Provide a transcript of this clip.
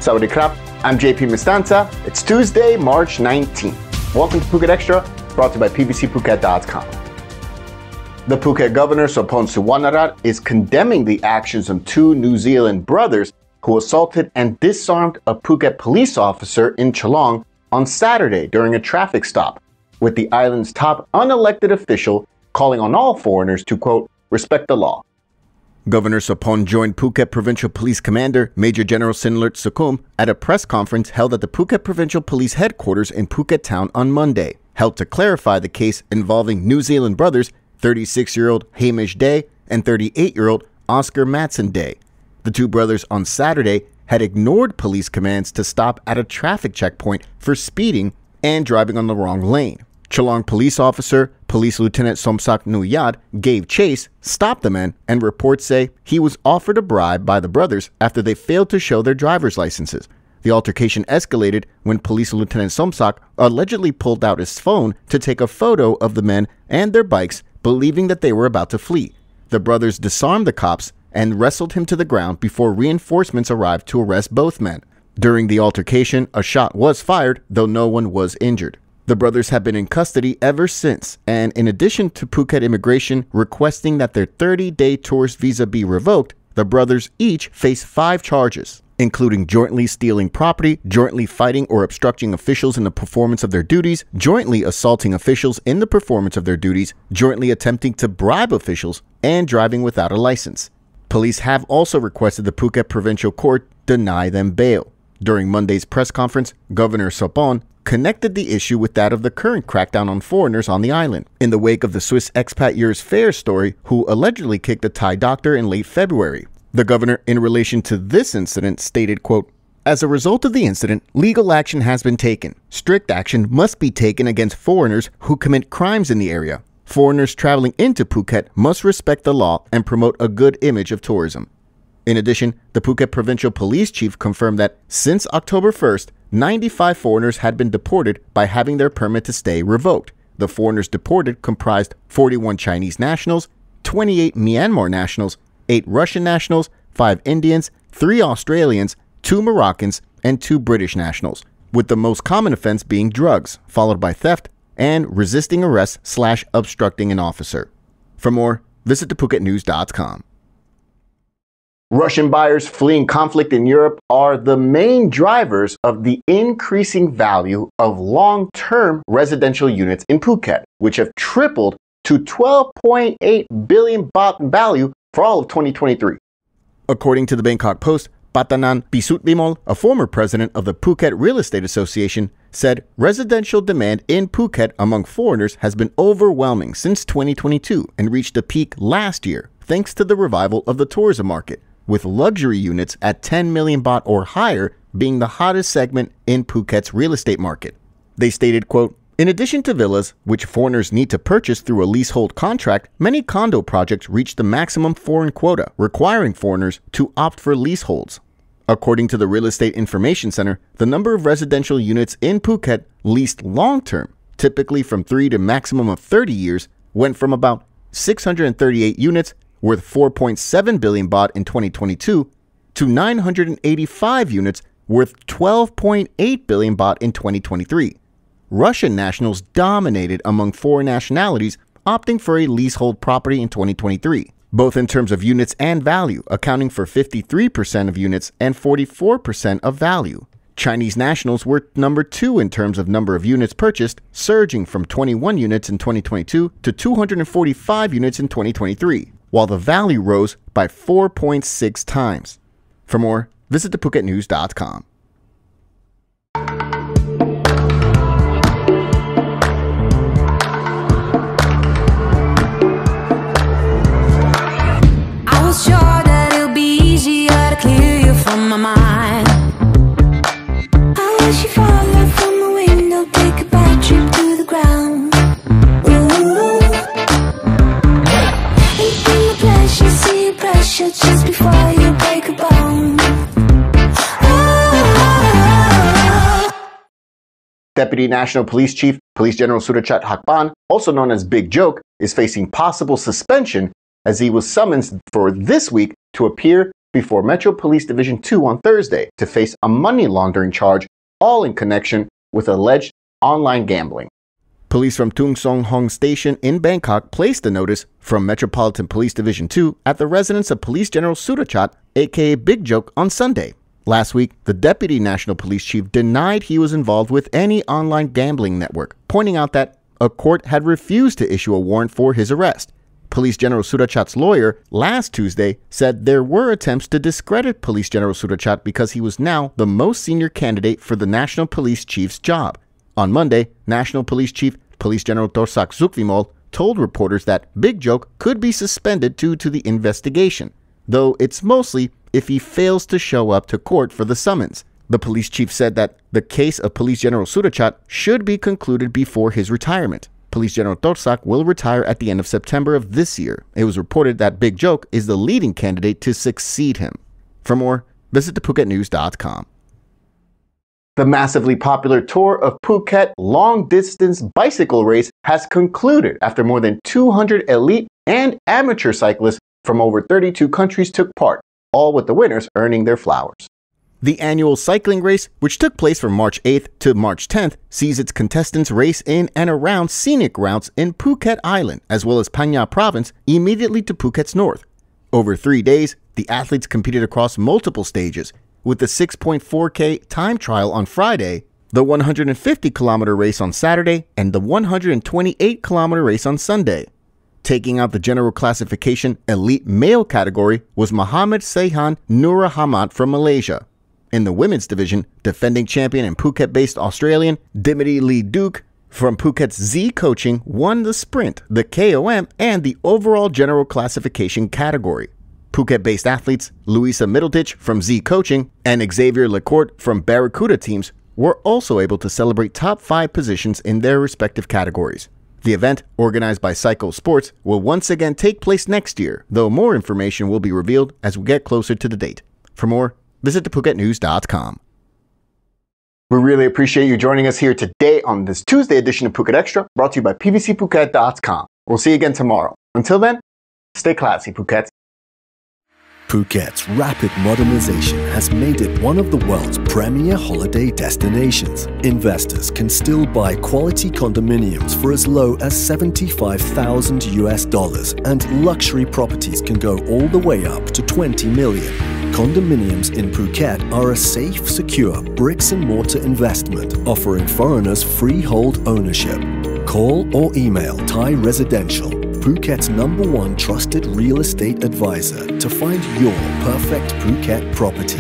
Sawadee krap, I'm JP Mestanza. It's Tuesday, March 19th. Welcome to Phuket Extra, brought to you by pbcphuket.com. The Phuket Governor, Sophon Suwanarat, is condemning the actions of two New Zealand brothers who assaulted and disarmed a Phuket police officer in Chalong on Saturday during a traffic stop, with the island's top unelected official calling on all foreigners to, quote, respect the law. Governor Sophon joined Phuket Provincial Police Commander Major General Sinlert Sukum at a press conference held at the Phuket Provincial Police Headquarters in Phuket Town on Monday, held to clarify the case involving New Zealand brothers 36-year-old Hamish Day and 38-year-old Oscar Matson Day. The two brothers on Saturday had ignored police commands to stop at a traffic checkpoint for speeding and driving on the wrong lane. Chalong police officer, Police Lieutenant Somsak Nuyad, gave chase, stopped the men, and reports say he was offered a bribe by the brothers after they failed to show their driver's licenses. The altercation escalated when Police Lieutenant Somsak allegedly pulled out his phone to take a photo of the men and their bikes, believing that they were about to flee. The brothers disarmed the cops and wrestled him to the ground before reinforcements arrived to arrest both men. During the altercation, a shot was fired, though no one was injured. The brothers have been in custody ever since, and in addition to Phuket immigration requesting that their 30-day tourist visa be revoked, the brothers each face 5 charges, including jointly stealing property, jointly fighting or obstructing officials in the performance of their duties, jointly assaulting officials in the performance of their duties, jointly attempting to bribe officials, and driving without a license. Police have also requested the Phuket Provincial Court deny them bail. During Monday's press conference, Governor Sophon connected the issue with that of the current crackdown on foreigners on the island, in the wake of the Swiss expat Urs Fair story, who allegedly kicked a Thai doctor in late February. The governor, in relation to this incident, stated, quote, as a result of the incident, legal action has been taken. Strict action must be taken against foreigners who commit crimes in the area. Foreigners traveling into Phuket must respect the law and promote a good image of tourism. In addition, the Phuket Provincial Police Chief confirmed that since October 1st, 95 foreigners had been deported by having their permit to stay revoked. The foreigners deported comprised 41 Chinese nationals, 28 Myanmar nationals, 8 Russian nationals, 5 Indians, 3 Australians, 2 Moroccans, and 2 British nationals, with the most common offense being drugs, followed by theft and resisting arrest / obstructing an officer. For more, visit thephuketnews.com. Russian buyers fleeing conflict in Europe are the main drivers of the increasing value of long-term residential units in Phuket, which have tripled to 12.8 billion baht in value for all of 2023. According to the Bangkok Post, Patanan Pisutlimol, a former president of the Phuket Real Estate Association, said residential demand in Phuket among foreigners has been overwhelming since 2022 and reached a peak last year thanks to the revival of the tourism market, with luxury units at 10 million baht or higher being the hottest segment in Phuket's real estate market. They stated, quote, in addition to villas, which foreigners need to purchase through a leasehold contract, many condo projects reach the maximum foreign quota, requiring foreigners to opt for leaseholds. According to the Real Estate Information Center, the number of residential units in Phuket leased long-term, typically from 3 to maximum of 30 years, went from about 638 units worth 4.7 billion baht in 2022 to 985 units worth 12.8 billion baht in 2023. Russian nationals dominated among foreign nationalities opting for a leasehold property in 2023, both in terms of units and value, accounting for 53% of units and 44% of value. Chinese nationals were number 2 in terms of number of units purchased, surging from 21 units in 2022 to 245 units in 2023. While the value rose by 4.6 times. For more, visit thephuketnews.com. I was sure that it'll be easier to clear you from my mind. I wish you fall from the window, take a bad trip to the ground. You see pressure just before you break a bone. Deputy National Police Chief, Police General Surachat Hakpan, also known as Big Joke, is facing possible suspension as he was summoned for this week to appear before Metro Police Division 2 on Thursday to face a money laundering charge, all in connection with alleged online gambling. Police from Tung Song Hong Station in Bangkok placed a notice from Metropolitan Police Division 2 at the residence of Police General Surachat, aka Big Joke, on Sunday. Last week, the Deputy National Police Chief denied he was involved with any online gambling network, pointing out that a court had refused to issue a warrant for his arrest. Police General Surachat's lawyer last Tuesday said there were attempts to discredit Police General Surachat because he was now the most senior candidate for the National Police Chief's job. On Monday, National Police Chief Police General Torsak Sukvimol told reporters that Big Joke could be suspended due to the investigation, though it's mostly if he fails to show up to court for the summons. The police chief said that the case of Police General Surachat should be concluded before his retirement. Police General Torsak will retire at the end of September of this year. It was reported that Big Joke is the leading candidate to succeed him. For more, visit thephuket.news.com. The massively popular Tour of Phuket long-distance bicycle race has concluded after more than 200 elite and amateur cyclists from over 32 countries took part, all with the winners earning their flowers. The annual cycling race, which took place from March 8th to March 10th, sees its contestants race in and around scenic routes in Phuket Island, as well as Phang Nga Province, immediately to Phuket's north. Over 3 days, the athletes competed across multiple stages, with the 6.4K time trial on Friday, the 150-kilometer race on Saturday, and the 128-kilometer race on Sunday. Taking out the general classification elite male category was Mohammed Saihan Nura Hamad from Malaysia. In the women's division, defending champion and Phuket-based Australian Dimity Lee Duke from Phuket's Z Coaching won the sprint, the KOM, and the overall general classification category. Phuket-based athletes Louisa Middleditch from Z Coaching and Xavier Lecourt from Barracuda teams were also able to celebrate top 5 positions in their respective categories. The event, organized by Psycho Sports, will once again take place next year, though more information will be revealed as we get closer to the date. For more, visit thephuket.news.com. We really appreciate you joining us here today on this Tuesday edition of Phuket Extra, brought to you by pvcphuket.com. We'll see you again tomorrow. Until then, stay classy, Phuket. Phuket's rapid modernization has made it one of the world's premier holiday destinations. Investors can still buy quality condominiums for as low as $75,000 and luxury properties can go all the way up to 20 million. Condominiums in Phuket are a safe, secure bricks-and-mortar investment offering foreigners freehold ownership. Call or email Thai Residential, Phuket's #1 trusted real estate advisor, to find your perfect Phuket property.